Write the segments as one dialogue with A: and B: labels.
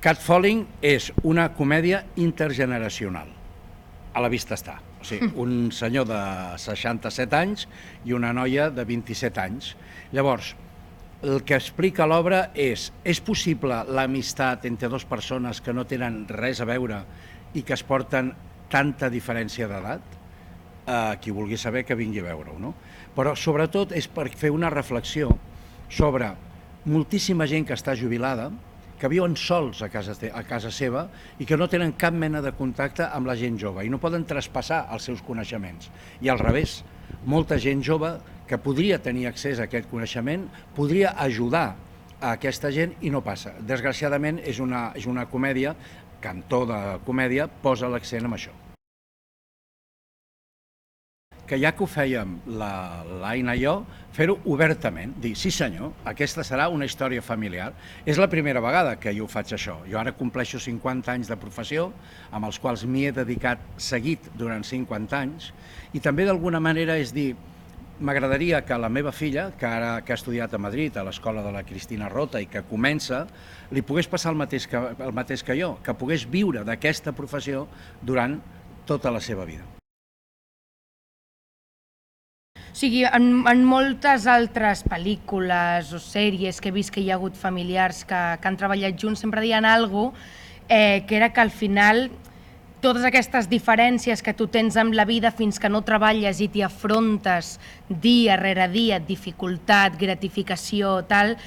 A: Catfalling és una comèdia intergeneracional. A la vista està. O sigui, un senyor de 67 anys i una noia de 27 anys. Llavors, el que explica l'obra és possible l'amistat entre dues persones que no tenen res a veure i que es porten tanta diferència d'edat? Qui vulgui saber que vingui a veure-ho, no? Però sobretot és per fer una reflexió sobre moltíssima gent que està jubilada, que viuen sols a casa seva i que no tenen cap mena de contacte amb la gent jove i no poden traspassar els seus coneixements. I al revés, molta gent jove que podria tenir accés a aquest coneixement podria ajudar a aquesta gent i no passa. Desgraciadament és una comèdia que en to de comèdia posa l'accent en això. Que ja que ho fèiem l'Aina i jo, fer-ho obertament, dir, sí senyor, aquesta serà una història familiar. És la primera vegada que jo faig això. Jo ara compleixo 50 anys de professió, amb els quals m'hi he dedicat seguit durant 50 anys, i també d'alguna manera és dir, m'agradaria que la meva filla, que ara ha estudiat a Madrid, a l'escola de la Cristina Rota, i que comença, li pogués passar el mateix que jo, que pogués viure d'aquesta professió durant tota la seva vida.
B: O sigui, en moltes altres pel·lícules o sèries que he vist que hi ha hagut familiars que han treballat junts, sempre deien alguna cosa, que era que al final totes aquestes diferències que tu tens amb la vida fins que no treballes i t'hi afrontes dia rere dia, dificultat, gratificació, tal,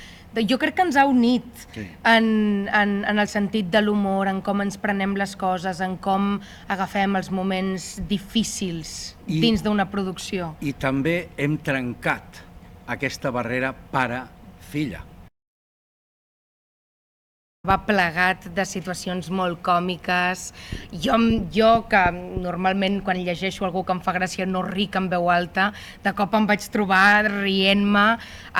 B: jo crec que ens ha unit en el sentit de l'humor, en com ens prenem les coses, en com agafem els moments difícils dins d'una producció.
A: I també hem trencat aquesta barrera pare-filla.
B: Va plegat de situacions molt còmiques. Jo, que normalment quan llegeixo algú que em fa gràcia no ric en veu alta, de cop em vaig trobar rient-me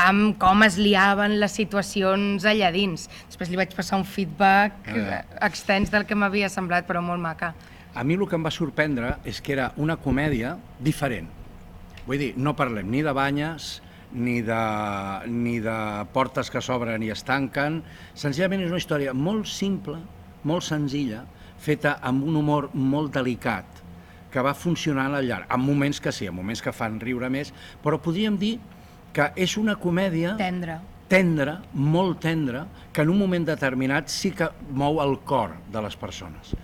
B: amb com es liaven les situacions allà dins. Després li vaig passar un feedback extens del que m'havia semblat, però molt maca.
A: A mi el que em va sorprendre és que era una comèdia diferent. Vull dir, no parlem ni de banyes, ni de portes que s'obren i es tanquen. Senzillament és una història molt simple, molt senzilla, feta amb un humor molt delicat, que va funcionar al llarg, en moments que sí, en moments que fan riure més, però podríem dir que és una comèdia tendra, molt tendra, que en un moment determinat sí que mou el cor de les persones.